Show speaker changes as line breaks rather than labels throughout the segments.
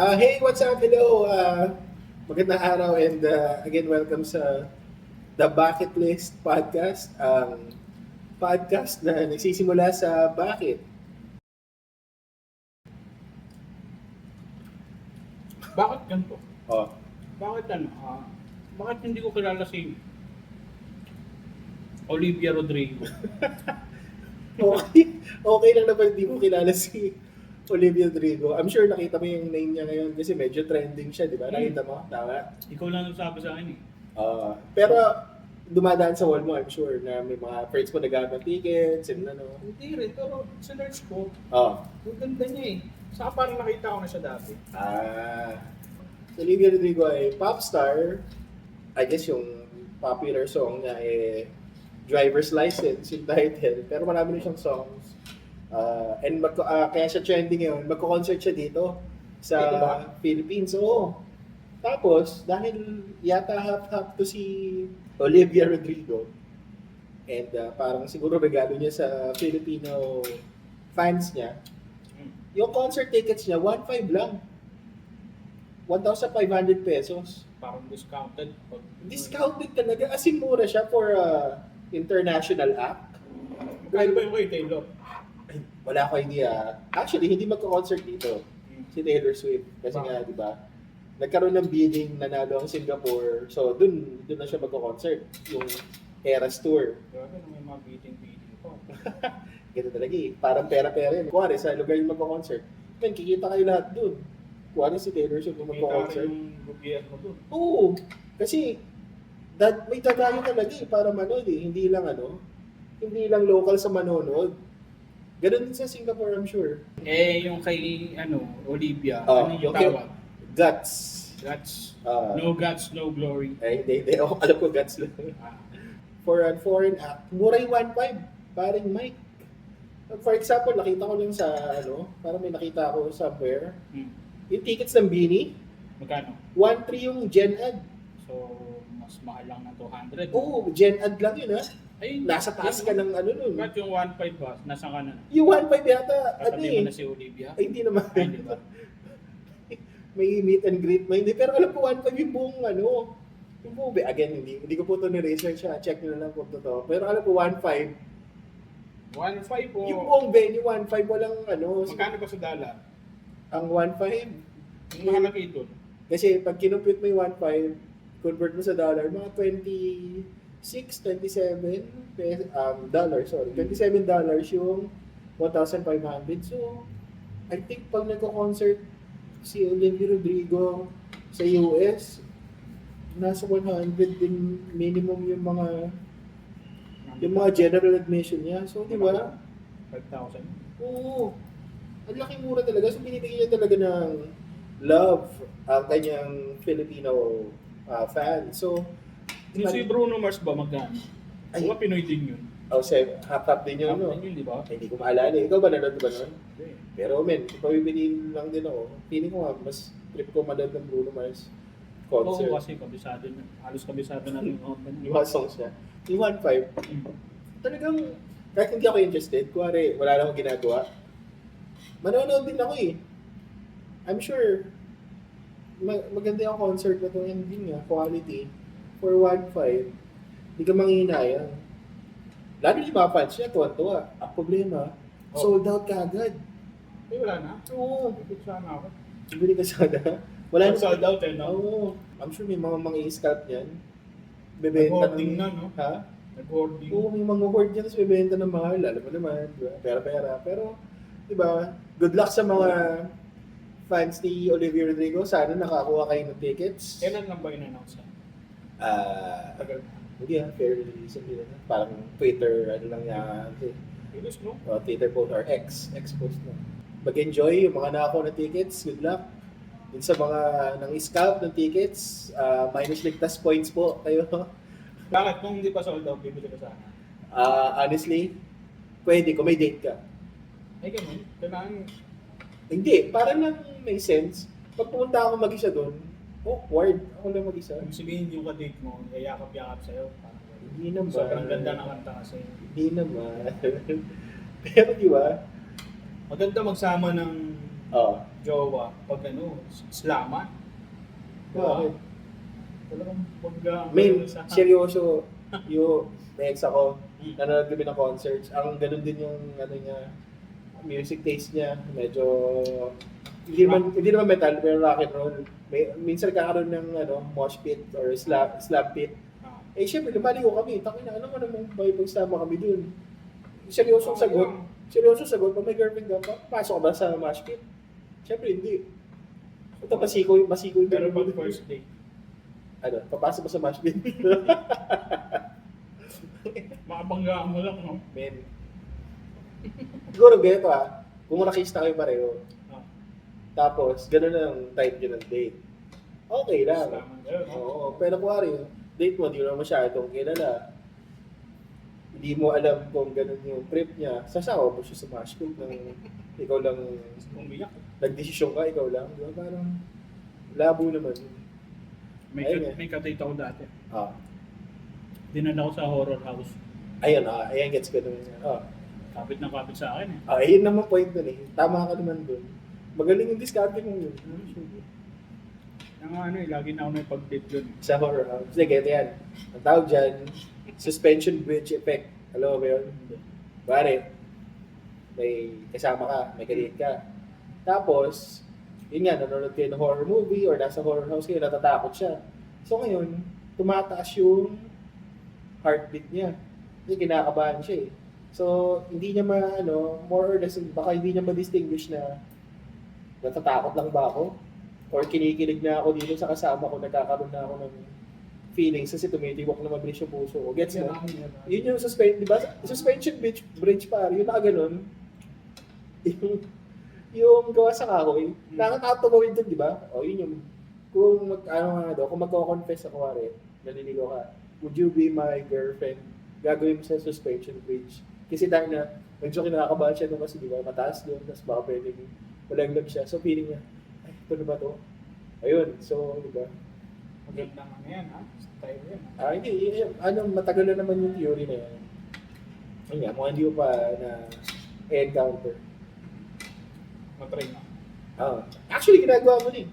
Hey, what's up? Hello. Magandang araw and again, welcome sa The Bucket List Podcast. Ang podcast na nagsisimula sa bakit.
Bakit ganito?
Oh,
Bakit bakit hindi ko kilala si Olivia Rodrigo?
okay. Okay lang naman hindi mo kilala si Olivia Rodrigo. I'm sure nakita mo yung name niya ngayon kasi medyo trending siya, di ba? Nakita mo? Tama?
Ikaw lang nagsabi sa akin eh.
Pero dumadaan sa wall mo, I'm sure, na may mga friends mo nag ng tickets and ano.
Hindi rin, pero sinerch ko,
Oh.
ang ganda niya eh. Saka parang nakita ko na siya dati.
Si Olivia Rodrigo ay pop star. I guess yung popular song niya ay Driver's License, yung title. Pero marami na siyang songs. Kaya siya trending ngayon. Magko-concert siya dito sa
Dito ba?
Philippines. Oo. Tapos, dahil yata half-half to si Olivia Rodrigo, and parang siguro regalo niya sa Filipino fans niya, yung concert tickets niya, 1,500 lang. 1,500 pesos.
Parang discounted.
Discounted talaga. As in, mura siya for international act.
Magkano ba yung kay Taylor?
Ay, wala ko idea. Actually, hindi magko-concert dito si Taylor Swift. Kasi
Wow.
nga, di ba, nagkaroon ng bidding, nanalo ang Singapore. So, dun na siya magko-concert. Yung Eras Tour.
Grabe, may mga beating pa.
Ganito talaga eh. Parang pera-pera yun. Kuwari, sa lugar yung magko-concert. Man, kikita kayo lahat dun. Kuwari si Taylor Swift yung
Kita rin
magko-concert.
yung gobyerno dun.
Oo. Kasi, may dadayo talaga eh, para manood eh. Hindi lang local sa manonood. Ganun din sa Singapore, I'm sure.
Eh, yung kay, Olivia, ano yung
yung kay-
tawag?
Guts.
Guts.
Ah,
No guts, no glory.
hindi. Oh, alam ko guts lang.
Ah,
For a foreign act, mura yung 1,500. Paring Mike. For example, nakita ko lang sa, parang may nakita ako somewhere. Yung tickets ng Bini,
Magkano?
1,300 yung Gen Ad.
So, mas mahal lang ng 200.
Oo, Gen Ad lang yun ha.
Ay,
Nasa taas ka ng nun.
Bakit yung 1.5 ba? Nasaan ka na?
Yung 1,500 yata,
Katabi mo
eh.
na si Olivia?
Ay, hindi naman.
Ay, di ba?
May meet and greet mo. Hindi, pero alam ko 1,500 yung buong yung buong, again, hindi ko po ito ni-research ha. Check nyo na lang kung totoo. Pero alam ko 1,500.
1.5 o...
Yung buong venue, 1,500 walang
Magkano ba sa dollar?
ang 1,500.
Yung mahal na doon.
Kasi pag kinumpute mo yung 1,500, convert mo sa dollar, mga 27 dollars, sorry. $27 yung 1,500. So, I think pag nagko-concert si Olivia Rodrigo sa US, nasa 100 din minimum yung mga general admission niya. So, di ba?
5,000.
Oo. Ang laking mura talaga. So, binibigyan niya talaga ng love ang kanyang Filipino fan. So,
Yung si Bruno Mars ba magkano?
Ay.
Mga Pinoy din yun.
half-half din yun, no?
Half din yun, di ba?
Hindi ko maalala. Ikaw ba nanood ba nun?
Hindi.
Pero, men, pabibigyan lang din ako. Feeling ko nga, mas trip ko manood ng Bruno Mars
Oo,
concert.
kasi kabisado na. Halos kabisado na rin yung
Yung mga songs niya. Yung 1,500,
Mm.
talagang, kahit hindi ako interested, kuwari, wala lang akong ginagawa, manonood din ako eh. I'm sure, maganda yung concert na ito, and yun nga, quality, for 1,500, hindi ka manghihinayang. Lalo yung mga fans niya, tuwan-tuwa. Ang problema,
Oh.
sold out ka agad.
Eh, wala na.
Oo,
Ipit sana ako.
bili ka sana. Wala na
Sold out eh, no?
Oo. I'm sure may mga scalp niyan. Bebenta
Nag-hoarding na, no?
Ha?
Nag-hoarding.
Oo, may mga hoard yan, tapos bebenta ng mahal. Alam mo naman, di ba? Pera-pera. Pero, di ba, good luck sa mga fans ni Olivia Rodrigo. Sana nakakuha kayo ng tickets.
Kailan lang ba in-announce yan? Tagal na.
Hindi fairly recently na. Parang Twitter, lang yan.
Bilis, no?
Twitter post or X post na. Mag-enjoy yung mga nakakuha ng tickets. Good luck. Dun sa mga nang-scalp ng tickets, minus ligtas points po kayo.
Bakit? Kung hindi pa sold out, bibili ka sana.
Honestly, pwede kung may date ka.
Ay, ganun. Kailangan,
Hindi, para lang may sense. Pag pumunta ako mag-isa doon, awkward. Ako lang mag-isa.
kung sabihin yung ka-date mo, yayakap-yakap sa'yo. Parang ganun.
Hindi naman.
Sobrang ganda ng kanta kasi.
Hindi naman. Pero di ba?
Maganda magsama ng jowa pag ano, slaman.
Bakit?
Talagang pag
Main,
sa
seryoso, yung ex ako,
Hmm.
nanonood kami ng concerts. Ang ganun din yung ano niya, music taste niya, medyo hindi naman metal, pero rock and roll. Minsan kakaroon ng ano, mosh pit or slam pit.
Ah,
Eh syempre, lumaligo kami. Tangina, ano man namang vibe sama kami dun. Seryosong sagot. Seryosong sagot, pag may girlfriend ka, pasok ka ba sa mosh pit? Syempre, hindi. Ito, masiko yung
pero
ganun.
pag first date,
Ano, papasok ba sa mosh pit?
makabanggaan mo lang, no?
Men. Siguro ganito kung nakis na kayo pareho,
Ah,
tapos gano'n ang type nyo ng date, okay lang.
slaman kayo, no?
Oo, pero kuwari, date mo, di mo naman masyadong kilala. Hindi mo alam kung gano'n yung trip niya, sasawa mo siya sa mosh pit ng ikaw lang,
Umiyak.
nagdesisyon ka, ikaw lang. Di ba? Parang labo naman. Ayun
May kadate ako dati.
Ah,
Dinala ko sa horror house.
ayan, gets ko naman.
Kapit na kapit sa akin eh.
Ayun naman point dun eh. Tama ka naman dun. Magaling yung discarte mo yun.
Yung ano eh, lagi na ako may pag-date dun.
Sa horror house. Sige, ito yan. Ang tawag dyan, suspension bridge effect. Alam mo ba yun? Pare, may kasama ka, may kadate ka. Tapos, yun nga, nanonood kayo ng horror movie or nasa horror house kayo, natatakot siya. So ngayon, tumataas yung heartbeat niya. Kasi kinakabahan siya eh. So, hindi niya more or less, baka hindi niya ma-distinguish na natatakot lang ba ako? Or kinikilig na ako dito sa kasama ko, nagkakaroon na ako ng feelings kasi tumitibok na mabilis yung puso ko. Gets mo? Yun yung di ba? Suspension bridge pare, yung nakaganon. Yung gawa sa kahoy, nakakatumawid dun, di ba? O yun yung, kung magko-confess ako, pare, naliligo ka, would you be my girlfriend? Gagawin mo sa suspension bridge. Kasi dahil na, medyo kinakabahan siya nung kasi, di ba, mataas doon, tapos baka pwedeng malaglag siya. So feeling niya, ay, ito na ba to? Ayun, so, di ba?
Magandang ano yan, ha? Style yan, ha?
Hindi, matagal na naman yung theory na yan. Ayun nga, mukhang hindi ko pa na encounter.
Matry na.
Actually, ginagawa mo din.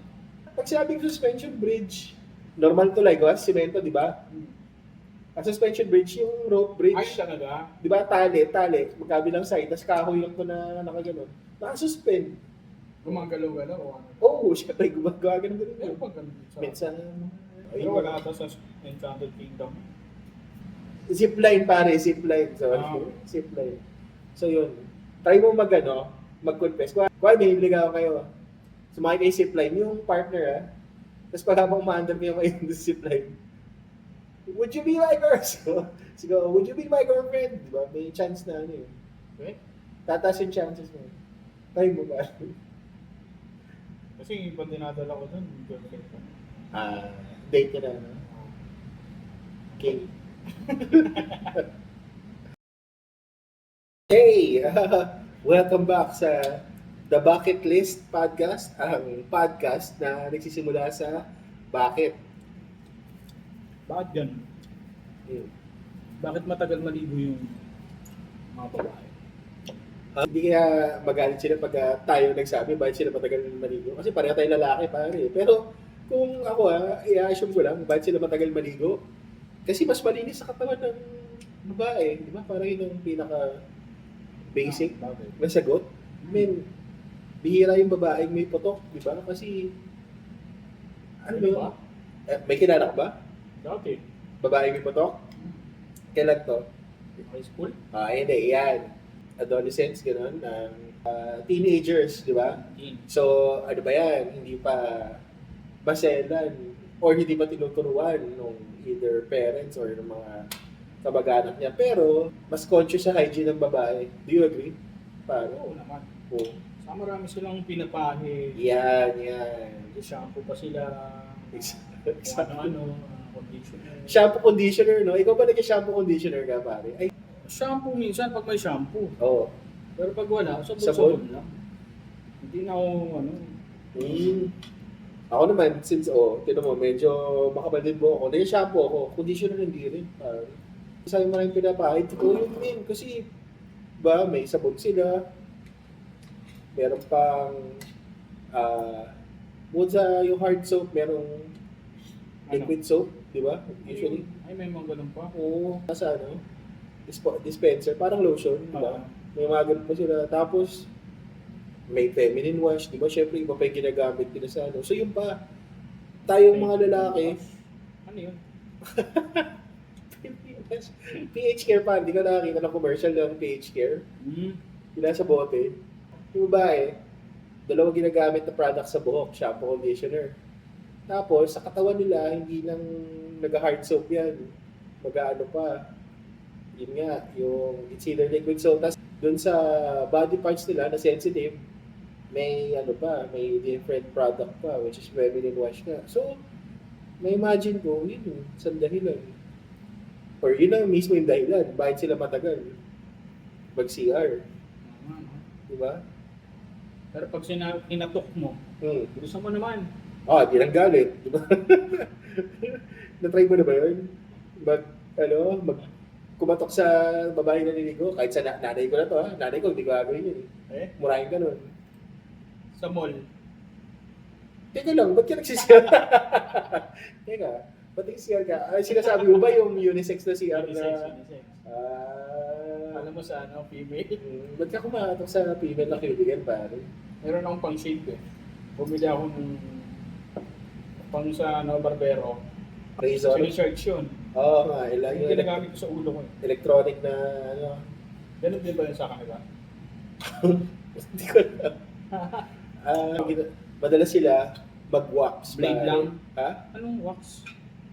Pag sinabing suspension bridge, normal to like, simento, di ba? Ang suspension bridge, yung rope bridge.
Ay, talaga?
Di ba, tali, magkabilang side, tapos kahoy lang ko na nakaganon. Nakasuspend.
Gumagalaw-galaw o ano?
Oo, siya tayo gumagawa ganun.
Pero pag ganun sa...
Minsan,
Pero wala ata sa Enchanted Kingdom.
zipline pare, zipline. Sorry. Zipline. So yun, try mo mag-confess. Kung may ligaw kayo, sumakay kayo zipline, yung partner tapos pag habang umaandar kayo ngayon sa zipline, would you be my girlfriend? Siguro, would you be my girlfriend? Diba? May chance na ano yun.
Okay?
Tataas yung chances mo. Try mo ba?
Kasi yung ibang dinadala ko dun, girlfriend ko.
Date ka na, no? Okay. Hey! Welcome back sa The Bucket List Podcast, ang podcast na nagsisimula sa bakit.
Bakit ganun? Bakit matagal maligo yung mga babae?
Hindi kaya magalit sila pag tayo nagsabi bakit sila matagal maligo. Kasi pareha tayong lalaki, pare. Pero kung ako i-assume ko lang bakit sila matagal maligo. Kasi mas malinis sa katawan ng babae. Di ba? Parang yun ang pinaka basic na sagot. I mean, bihira yung babaeng may putok, di ba? Kasi, ano ba? May kilala ka ba?
Dati.
Babaeng may putok? Kailan to?
High school?
Hindi, yan. Adolescents, gano'n. Teenagers, di ba? So, ano ba yan? Hindi pa baselan or hindi pa tinuturuan ng either parents or ng mga kamag-anak niya. Pero, mas conscious sa hygiene ng babae. Do you agree?
Oo naman.
Oo.
Sa marami silang pinapahe.
Yan.
Shampoo pa sila.
Exactly.
Ano, conditioner.
Shampoo conditioner, no? Ikaw ba nag-shampoo conditioner ka, pare? Ay,
Shampoo minsan pag may shampoo.
oo.
Pero pag wala,
Sabon?
sabon lang. Hindi na ako,
Ako naman, since, tinan mo, medyo makapal din mo ako. Nag-shampoo ako, conditioner hindi rin. Sabi mo rin pinapahid, totoo yun din. Kasi, ba, may sabon sila. Meron pang Bukod sa yung hard soap, merong
Ano?
liquid soap, di ba? Usually.
Ay, may mga ganun pa.
Oo, nasa ano, dispenser, parang lotion, di ba? May mga ganun pa sila. Tapos, may feminine wash, di ba? Siyempre, iba pa yung ginagamit nila sa ano. So, yun pa, tayong mga lalaki,
Ano yun?
PH Care pa, hindi ko nakakita ng commercial ng PH Care.
Hmm.
Yung nasa bote. Yung babae, dalawang ginagamit na product sa buhok, shampoo, conditioner. Tapos, sa katawan nila, hindi lang nag-hard soap yan. Mag-ano pa. Yun nga, yung it's either liquid soap. Tapos, dun sa body parts nila na sensitive, may ano pa, may different product pa, which is feminine wash na. So, may imagine ko, yun yung isang dahilan. Or yun ang mismo yung dahilan, bakit sila matagal mag-CR. Di ba?
Pero pag inatok mo, gusto mo naman.
Di lang galit. Di ba? Na-try mo na ba yun? Kumatok sa babae na niligo, kahit sa nanay ko na to ha, nanay ko, hindi ko gagawin yun eh. Murahin ka nun.
Sa mall.
Teka lang, ba't ka nagsisiyar? Teka, ba't nagsisiyar ka? Ay, sinasabi mo ba yung unisex na CR na?
Unisex.
Ah,
Alam mo sa ano, female?
ba't ka kumatok sa female na kaibigan, pare?
Meron akong pang shave eh. Bumili ako ng pang sa ano, barbero.
Razor?
Research yun.
Oo nga,
Yung
yung
ginagamit ko sa ulo ko eh.
electronic na ano.
Ganun din ba yun sa kanila?
Hindi ko alam. Madalas sila mag-wax.
Blade lang?
Ha?
Anong wax?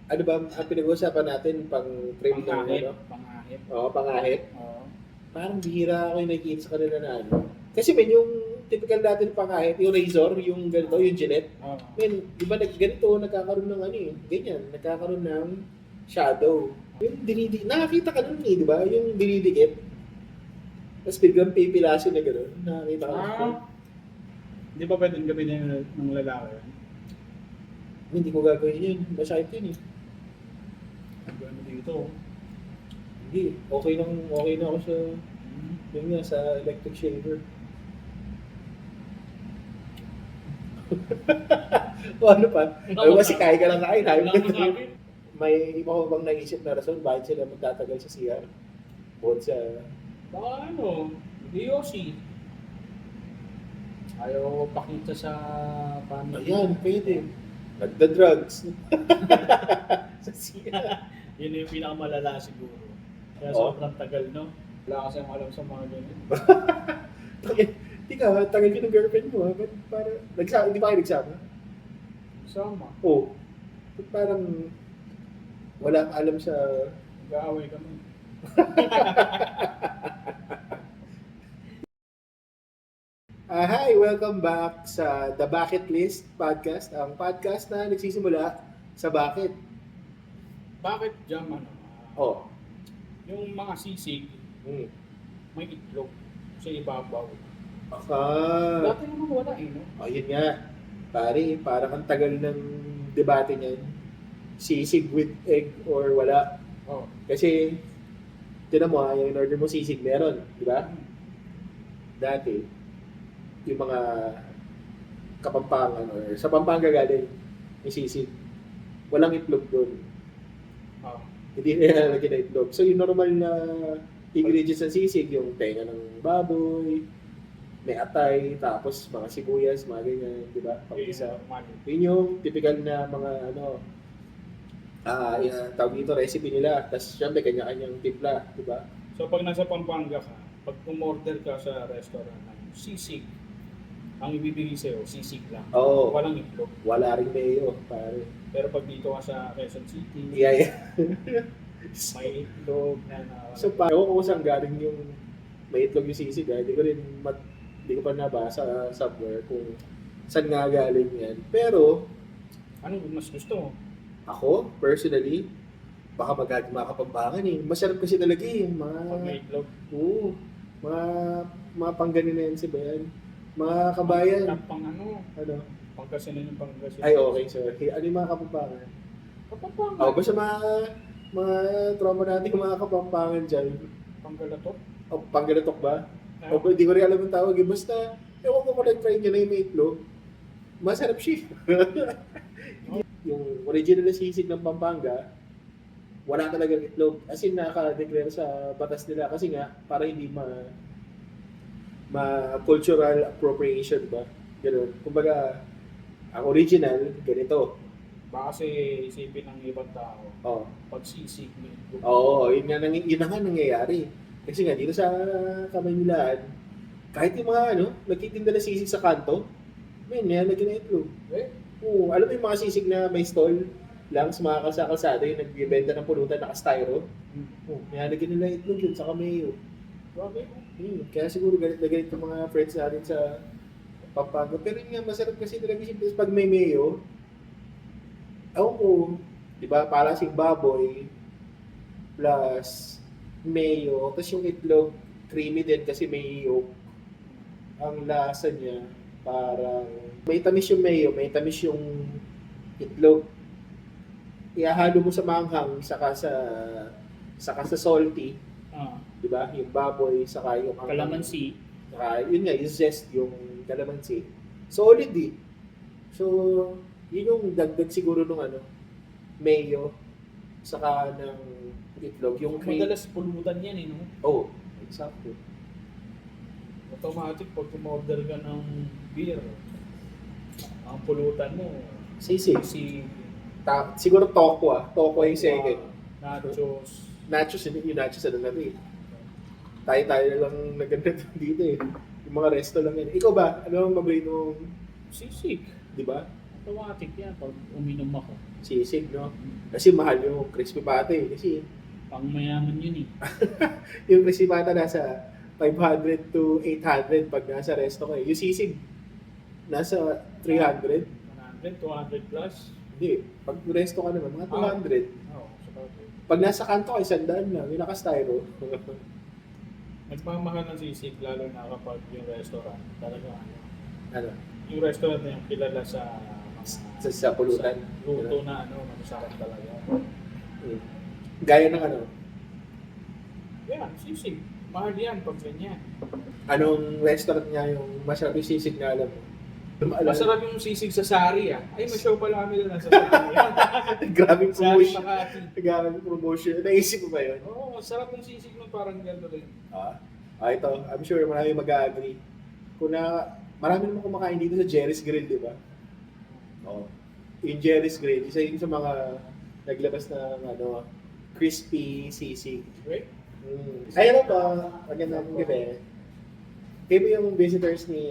Ano ba ang pinag-uusapan natin pang trim ng
Pangahit.
ano?
Pangahit.
Oo, pangahit.
Oo.
Parang bihira ako yung nakikita sa kanila na ano. Kasi men, yung typical natin pangahit, yung razor, yung ganito, yung Gillette.
Oo.
Men, di ba ganito, nagkakaroon ng ano eh, ganyan, nagkakaroon ng shadow. Yung nakakita ka nun eh, di ba? Yung dinidikit. Tapos biglang pipilasin na gano'n. Nakakita ka nun.
Hindi ba pwedeng gamitin ng lalaki yun?
Hindi ko gagawin yun. Masakit yun eh.
Ang gano'n dito.
Hindi. Okay na ako sa, yun nga, sa electric shaver. O ano pa? Ay, kasi kaya ka lang kain.
Wala akong sabi.
May iba ko bang naisip na rason bakit sila magtatagal sa CR? Bukod sa...
Baka ano, DOC. Ayaw pakita sa family.
Ayan, pwede. Nagda-drugs. Sa CR.
Yun yung pinakamalala siguro. Kaya
Oo.
sobrang tagal, no? Wala kasi ang alam sa mga ganyan.
Ikaw, tagal ka ng girlfriend mo ha? Ba't parang... Hindi ba kayo nagsama?
Sama.
Oo. Ba't parang... Wala kang alam sa...
Nag-aaway kami.
Hi! Welcome back sa The Bucket List Podcast. Ang podcast na nagsisimula sa bakit.
Bakit jam ano?
Oh.
Yung mga sisig,
Hmm.
may itlog sa ibabaw.
Ah.
Dati naman wala eh, no?
Yun nga. Pare, parang ang tagal ng debate niyan. Sisig with egg or wala.
Oo.
Kasi, tinan mo yung in-order mo sisig meron, di ba? Dati, yung mga Kapampangan or sa Pampanga galing yung sisig, walang itlog doon.
Oo.
Hindi na nalagyan na itlog. So, yung normal na ingredients ng sisig, yung tenga ng baboy, may atay, tapos mga sibuyas, mga ganyan, di ba? Pag-isa. Yun yung typical na mga tawag dito, recipe nila. Tapos syempre, kanya-kanyang timpla, di ba?
So pag nasa Pampanga ka, pag umorder ka sa restaurant ng sisig, ang ibibigay sa'yo, sisig lang.
Oo.
Walang itlog.
Wala rin mayo, pare.
Pero pag dito ka sa Quezon City,
Yeah.
may itlog na
So, ewan ko kung saan galing yung may itlog yung sisig. Hindi ko pa nabasa somewhere kung saan nga galing yan. Pero,
anong mas gusto mo?
ako, personally, baka magagawa mga Kapampangan eh. Masarap kasi talaga eh.
Pag may itlog?
Oo. Mga Panganinense ba yan? Mga kabayan.
Pang ano?
Ano?
Pangasinan yung Pangasinan.
Ay, okay, sorry. Ano yung mga Kapampangan?
Kapampangan.
Basta mga trauma natin yung mga Kapampangan dyan.
Panggalatok?
Panggalatok ba?
Ayaw.
Hindi ko rin alam yung tawag eh. Basta, ewan ko kung nag-try nyo na yung may itlog. masarap siya. Yung original na sisig ng Pampanga, wala talagang itlog. As in, naka-declare sa batas nila kasi nga, para hindi ma-cultural appropriation ba? Ganun. Kumbaga, ang original, ganito.
Baka kasi isipin ng ibang tao,
Oh.
pag sisig mo itlog.
Oo, yun na nga nangyayari. Kasi nga, dito sa Kamaynilaan, kahit yung mga nagtitinda na sisig sa kanto, may nilalagyan na itlog.
Eh,
Oo, alam mo yung mga sisig na may stall lang sa mga kalsada yung nagbibenta ng pulutan na styro. Oo, nilalagyan nila itlog yun sa kameo.
grabe.
Kaya siguro galit na galit yung mga friends natin sa Pampanga. Pero yun nga, masarap kasi talaga siya pag may mayo. Ewan ko, di ba, palasing baboy plus mayo, tapos yung itlog, creamy din kasi may yolk. Ang lasa niya, parang may tamis yung mayo, may tamis yung itlog. Ihahalo mo sa manghang, saka sa salty,
Ah,
di ba? Yung baboy, saka yung
kalamansi.
Saka, yun nga, yung zest, yung kalamansi. Solid eh. So, yun yung dagdag siguro nung mayo, saka ng itlog. Yung cream.
Madalas pulutan yan eh, no?
Oh, exacto.
Automatic pag umorder ka ng beer, ang pulutan mo,
Sisig.
si
Siguro toko Toko yung second.
nachos.
Nachos, yung nachos na rin. Tayo na lang naganda dito eh. Yung mga resto lang yan. Ikaw ba? Ano ang paborito mong,
Sisig.
di ba?
Automatic yan pag uminom ako.
Sisig, no? Kasi mahal yung crispy pata eh. Kasi
Pang mayaman yun eh.
yung crispy pata nasa 500 to 800 pag nasa resto ka eh. Yung sisig, nasa 300.
100, 200 plus.
Hindi, pag resto ka naman, mga 200.
Oo, sa bagay.
Pag nasa kanto ka, 100 lang. Yung naka-styro.
Nagmamahal ng sisig lalo na kapag yung restaurant. Talaga
ano?
yung restaurant na yung kilala sa mga
Sa pulutan.
sa luto na masarap talaga.
Gaya ng
Yan, sisig. Mahal yan pag ganyan.
anong restaurant nga yung masarap yung sisig na alam mo?
Masarap yung sisig sa Sari ah. Ay, may show pala kami doon sa Sari.
Grabing
Sari
promotion.
Makati.
Grabing promotion. Naisip mo ba yun?
Oo, sarap yung sisig mo parang gano'n rin.
Ito, I'm sure marami mag-agree. Marami naman kumakain dito sa Jerry's Grill, di ba? Oo. Yung Jerry's Grill, isa yun sa mga naglabas ng crispy sisig.
Right?
Ayun po, magandang gabi. Kayo po yung visitors ni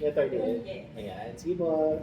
Attorney Ed? Ayan, sige po.